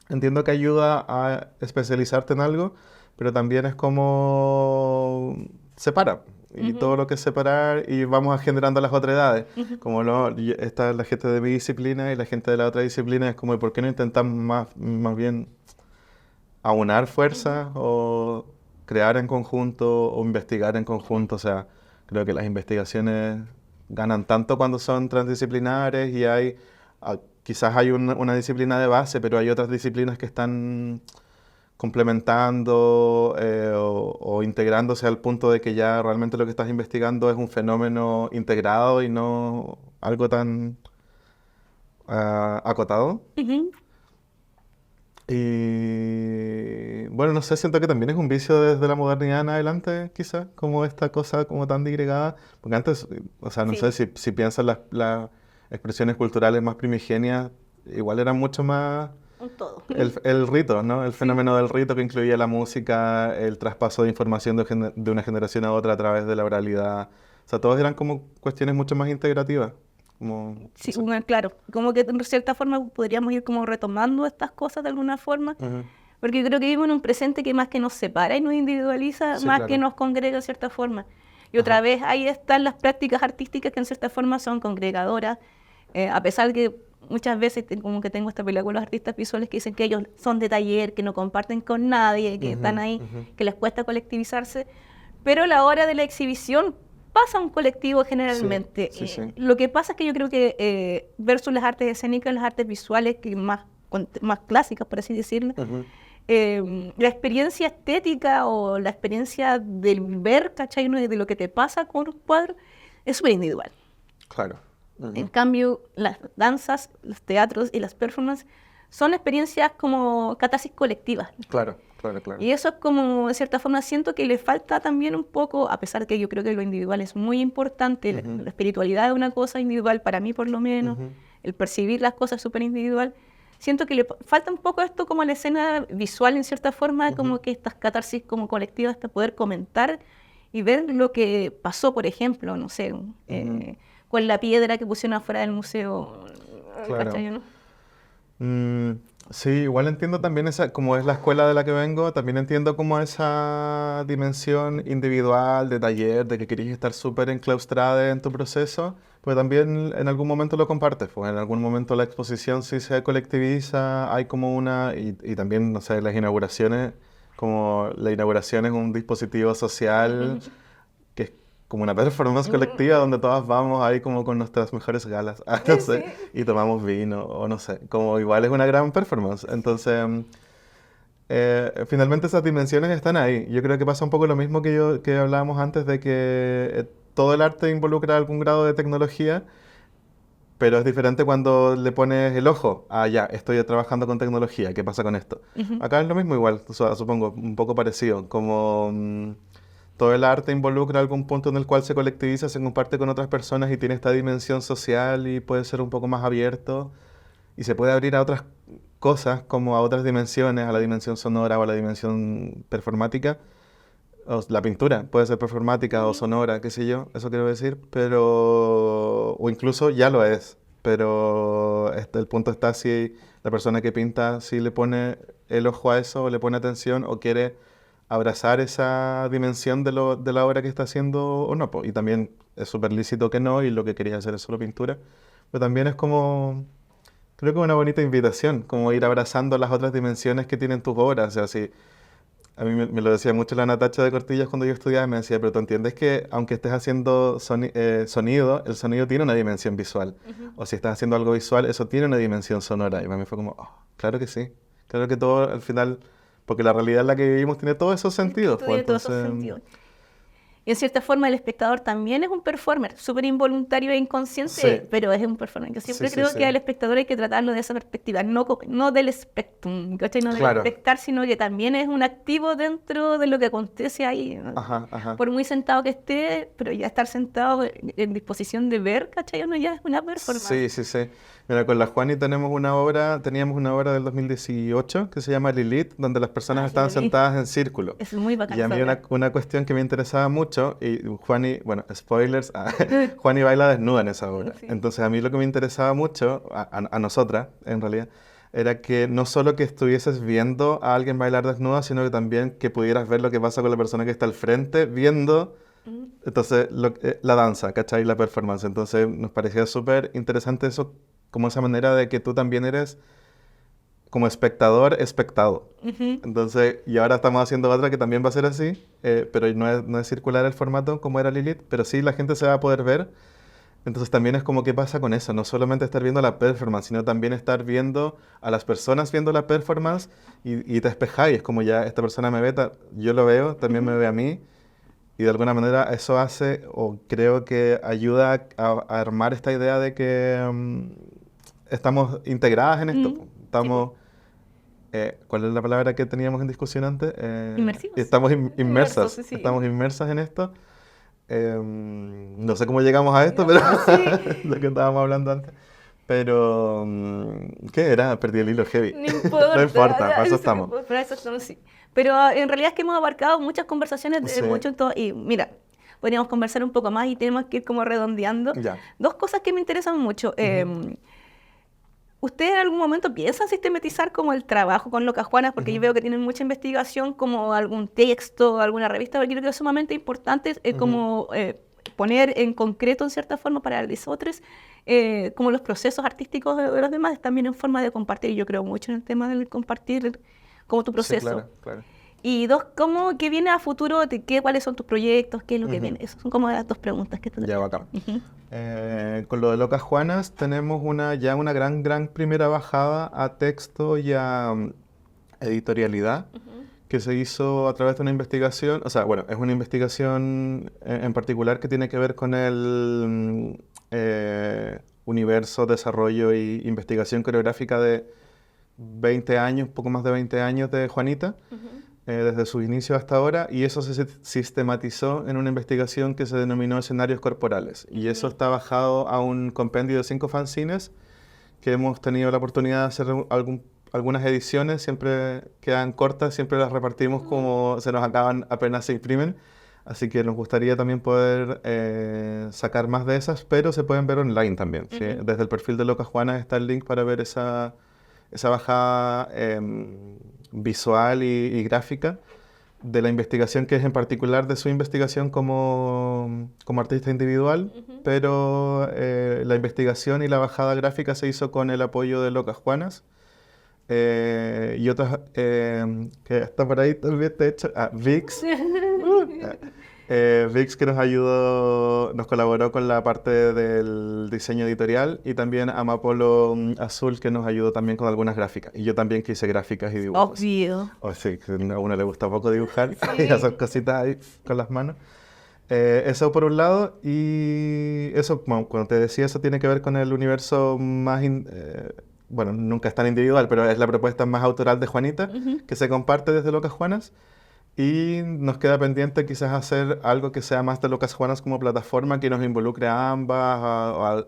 entiendo que ayuda a especializarte en algo, pero también es como separa. Y todo lo que es separar y vamos generando las otras edades. Como está la gente de mi disciplina y la gente de la otra disciplina, es como, ¿por qué no intentamos más bien aunar fuerzas o crear en conjunto o investigar en conjunto? O sea, creo que las investigaciones ganan tanto cuando son transdisciplinares y quizás hay una disciplina de base, pero hay otras disciplinas que están complementando o integrándose al punto de que ya realmente lo que estás investigando es un fenómeno integrado y no algo tan acotado. Y bueno, no sé, siento que también es un vicio desde la modernidad en adelante, quizás, como esta cosa como tan digregada. Porque antes, o sea, no sé, si piensas las expresiones culturales más primigenias, igual eran mucho más todo. el rito, ¿no? El fenómeno del rito que incluía la música, el traspaso de información de una generación a otra a través de la oralidad. O sea, todos eran como cuestiones mucho más integrativas. Sí, claro, como que de cierta forma podríamos ir como retomando estas cosas de alguna forma, porque yo creo que vivimos en un presente que más que nos separa y nos individualiza, más que nos congrega de cierta forma. Y otra vez ahí están las prácticas artísticas que en cierta forma son congregadoras, a pesar de que muchas veces como que tengo esta pelea con los artistas visuales que dicen que ellos son de taller, que no comparten con nadie, que están ahí, que les cuesta colectivizarse, pero a la hora de la exhibición pasa un colectivo generalmente. Lo que pasa es que yo creo que versus las artes escénicas, las artes visuales que más clásicas, por así decirlo, la experiencia estética o la experiencia del ver, ¿cachai? De lo que te pasa con un cuadro es súper individual. Claro. En cambio, las danzas, los teatros y las performances son experiencias como catarsis colectivas. Claro. Y eso es como, de cierta forma, siento que le falta también un poco, a pesar que yo creo que lo individual es muy importante, la espiritualidad es una cosa individual, para mí por lo menos, el percibir las cosas es súper individual. Siento que le falta un poco esto como a la escena visual, en cierta forma, como que estas catarsis como colectivas, hasta poder comentar y ver lo que pasó, por ejemplo, no sé, con la piedra que pusieron afuera del museo. Claro. ¿Cachai, no? Sí, igual entiendo también como es la escuela de la que vengo, también entiendo como esa dimensión individual de taller, de que querías estar súper enclaustrada en tu proceso, pero también en algún momento lo compartes, pues en algún momento la exposición sí se colectiviza, hay como y también, no sé, las inauguraciones, como la inauguración es un dispositivo social que es como una performance colectiva donde todas vamos ahí como con nuestras mejores galas, no sé, y tomamos vino o no sé, como igual es una gran performance. Entonces, finalmente esas dimensiones están ahí. Yo creo que pasa un poco lo mismo que hablábamos antes de que todo el arte involucra algún grado de tecnología, pero es diferente cuando le pones el ojo a ya, estoy trabajando con tecnología, ¿qué pasa con esto? Acá es lo mismo igual, supongo, un poco parecido, como todo el arte involucra algún punto en el cual se colectiviza, se comparte con otras personas y tiene esta dimensión social y puede ser un poco más abierto y se puede abrir a otras cosas, como a otras dimensiones, a la dimensión sonora o a la dimensión performática. La pintura puede ser performática o sonora, qué sé yo, eso quiero decir, o incluso ya lo es, pero el punto está si la persona que pinta, si le pone el ojo a eso, o le pone atención, o quiere abrazar esa dimensión de la obra que está haciendo o no. Y también es súper lícito que no, y lo que quería hacer es solo pintura, pero también es como, creo que una bonita invitación, como ir abrazando las otras dimensiones que tienen tus obras, o sea, si... A mí me lo decía mucho la Natacha de Cortillas cuando yo estudiaba, me decía, pero tú entiendes que aunque estés haciendo sonido, el sonido tiene una dimensión visual. O si estás haciendo algo visual, eso tiene una dimensión sonora. Y para mí fue como, claro que sí. Claro que todo al final, porque la realidad en la que vivimos tiene todos esos sentidos. Tiene todos esos sentidos. Y en cierta forma el espectador también es un performer, súper involuntario e inconsciente, pero es un performer. Yo siempre creo que al espectador hay que tratarlo de esa perspectiva, no del spectrum, ¿cachai? No del espectar, sino que también es un activo dentro de lo que acontece ahí. Por muy sentado que esté, pero ya estar sentado en disposición de ver, ¿cachai? Uno ya es una performance. Sí. Mira, con la Juani teníamos una obra del 2018 que se llama Lilith, donde las personas estaban sentadas en círculo. Es muy bacán. Y a mí una cuestión que me interesaba mucho, y Juani, bueno, spoilers, Juani baila desnuda en esa obra. Sí. Entonces a mí lo que me interesaba mucho, a nosotras en realidad, era que no solo que estuvieses viendo a alguien bailar desnuda, sino que también que pudieras ver lo que pasa con la persona que está al frente, viendo Entonces, la danza, ¿cachai? La performance. Entonces, nos parecía súper interesante eso, como esa manera de que tú también eres como espectador, espectado. Ujú. Entonces, y ahora estamos haciendo otra que también va a ser así, pero no es circular el formato como era Lilith, pero sí la gente se va a poder ver. Entonces también es como qué pasa con eso, no solamente estar viendo la performance, sino también estar viendo a las personas viendo la performance y te espejáis, es como ya esta persona me ve, yo lo veo, también me ve a mí, y de alguna manera eso hace, o creo que ayuda a armar esta idea de que estamos integradas en esto, Mm, po. sí, Estamos, po. ¿cuál es la palabra que teníamos en discusión antes? Inmersivos. Estamos Inmersos, inmersas, sí. estamos inmersas en esto. No sé cómo llegamos a esto, pero Sí. lo que estábamos hablando antes. Pero, ¿qué era? Perdí el hilo heavy. No importa, No importa, para eso sí, estamos. para eso estamos, sí. Pero en realidad es que hemos abarcado muchas conversaciones, Sí, mucho en todo, y mira, podríamos conversar un poco más y tenemos que ir como redondeando. ya. Dos cosas que me interesan mucho. Ujú, ¿Usted en algún momento piensa sistematizar como el trabajo con Locas Juanas? Porque yo ujú, veo que tienen mucha investigación, como algún texto, alguna revista, porque creo que es sumamente importante ujú. poner en concreto, en cierta forma, para otros, como los procesos artísticos de los demás, también en forma de compartir. Y yo creo mucho en el tema del compartir como tu Sí, proceso. claro, claro. Y dos, ¿cómo qué viene a futuro? ¿Cuáles son tus proyectos? ¿Qué es lo que Ujú. viene? Esas son como las dos preguntas que te Ya, bacán. Ujú. Con lo de Locas Juanas tenemos ya una gran primera bajada a texto y a editorialidad Ujú. que se hizo a través de una investigación, o sea, bueno, es una investigación en particular que tiene que ver con el universo, desarrollo e investigación coreográfica de 20 años, poco más de 20 años de Juanita, Ujú. desde sus inicios hasta ahora, y eso se sistematizó en una investigación que se denominó escenarios corporales. Y eso está bajado a un compendio de 5 fanzines que hemos tenido la oportunidad de hacer algunas ediciones, siempre quedan cortas, siempre las repartimos como se nos acaban apenas se imprimen. Así que nos gustaría también poder sacar más de esas, pero se pueden ver online también, ¿sí? Ujú. Desde el perfil de Locas Juanas está el link para ver esa bajada visual y gráfica de la investigación, que es en particular de su investigación como artista individual, Ujú. pero la investigación y la bajada gráfica se hizo con el apoyo de Locas Juanas y otras que está por ahí también, de hecho, VIX. VIX que nos ayudó, nos colaboró con la parte del diseño editorial y también Amapolo Azul que nos ayudó también con algunas gráficas. Y yo también que hice gráficas y dibujos. Obvio. O sí, que a uno le gusta poco dibujar y Sí. hacer cositas ahí con las manos. Eso por un lado, y eso, bueno, cuando te decía, eso tiene que ver con el universo más, bueno, nunca es tan individual, pero es la propuesta más autoral de Juanita, Ujú. que se comparte desde Locas Juanas, y nos queda pendiente quizás hacer algo que sea más de Locas Juanas como plataforma, que nos involucre a ambas,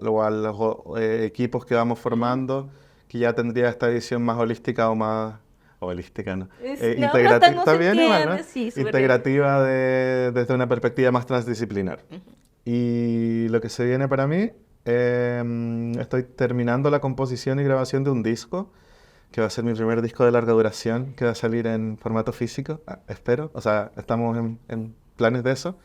o a los equipos que vamos formando, que ya tendría esta edición más holística o más... Holística, ¿no? No, pero hasta no Está se bien igual, ¿no? entiende, sí, súper bien. Integrativa desde una perspectiva más transdisciplinar. Y lo que se viene para mí, estoy terminando la composición y grabación de un disco, que va a ser mi primer disco de larga duración, que va a salir en formato físico, espero. O sea, estamos en planes de eso.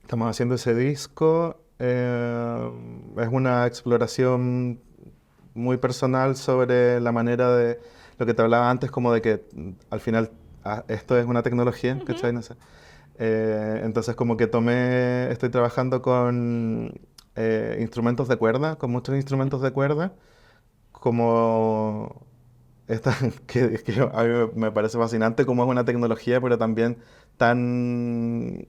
Estamos haciendo ese disco. Es una exploración muy personal sobre la manera de lo que te hablaba antes, como de que al final esto es una tecnología, ¿cachai? No sé. Entonces como que estoy trabajando con instrumentos de cuerda, con muchos instrumentos de cuerda, como esta, que a mí me parece fascinante como es una tecnología, pero también tan,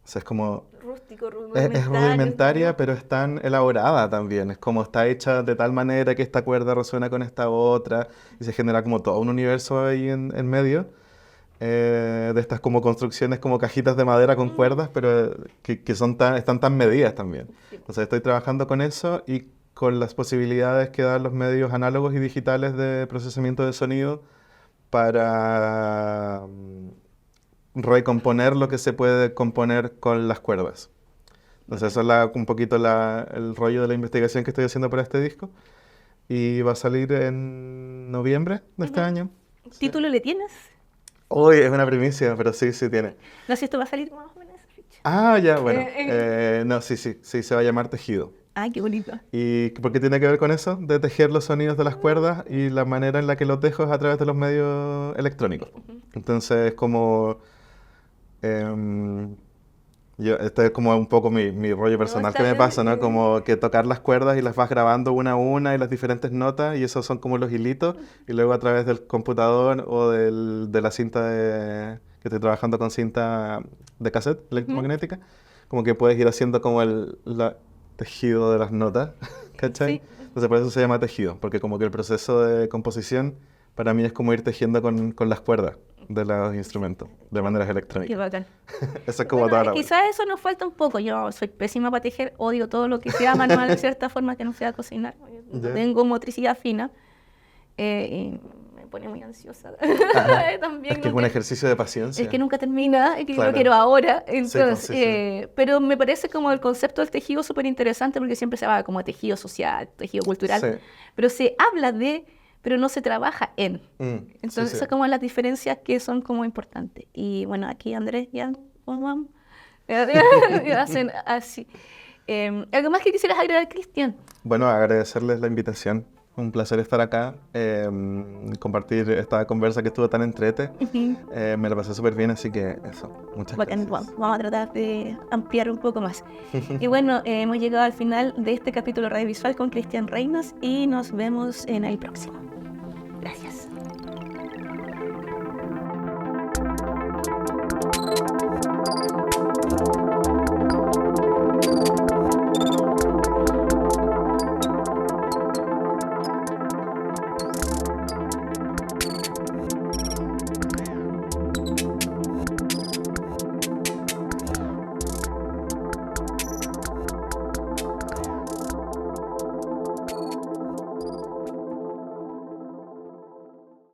o sea, es como Rústico, es rudimentario, rudimentaria, ¿no? pero es tan elaborada también. Es como está hecha de tal manera que esta cuerda resuena con esta otra y se genera como todo un universo ahí en medio. De estas como construcciones como cajitas de madera con Mm, cuerdas, pero que están tan medidas también. sí. Entonces estoy trabajando con eso y con las posibilidades que dan los medios análogos y digitales de procesamiento de sonido para recomponer lo que se puede componer con las cuerdas. Entonces eso es un poquito el rollo de la investigación que estoy haciendo para este disco. Y va a salir en noviembre de este Ujú. año. Sí. ¿Título le tienes? Uy, es una primicia, pero sí, sí tiene. No sé si esto va a salir más o menos en esa fecha. Ah, ya, bueno. No, sí, se va a llamar Tejido. Ay, qué bonito. ¿Y por qué tiene que ver con eso? De tejer los sonidos de las cuerdas y la manera en la que los tejo es a través de los medios electrónicos. Entonces, como... este es como un poco mi rollo personal que me pasa, ¿no? Como que tocar las cuerdas y las vas grabando una a una y las diferentes notas y esos son como los hilitos y luego a través del computador o de la cinta que estoy trabajando con cinta de cassette electromagnética, como que puedes ir haciendo como el tejido de las notas, ¿cachai? Sí. Entonces por eso se llama tejido, porque como que el proceso de composición para mí es como ir tejiendo con las cuerdas de los instrumentos, de maneras Qué electrónicas. bacán. Eso es como Bueno, toda la quizás eso nos falta un poco. Yo soy pésima para tejer, odio todo lo que sea manual de cierta forma que no sea cocinar. No Ya. tengo motricidad fina y me pone muy ansiosa. También Es que es un ejercicio de paciencia. es que nunca termina, es que yo Claro. lo quiero ahora. Sí, Entonces, sí. pero me parece como el concepto del tejido súper interesante porque siempre se va como tejido social, tejido cultural, Sí. pero se habla de, pero no se trabaja en. Entonces, sí. esas son como las diferencias que son como importantes. Y bueno, aquí Andrés, ya, vamos. Hacen así. ¿Algo más que quisieras agregar, Cristian? Bueno, agradecerles la invitación. Un placer estar acá, compartir esta conversa que estuvo tan entrete. Me la pasé súper bien, así que eso. Muchas Bacán, gracias. vamos a tratar de ampliar un poco más. Y bueno, hemos llegado al final de este capítulo radiovisual con Cristian Reinas y nos vemos en el próximo. Gracias.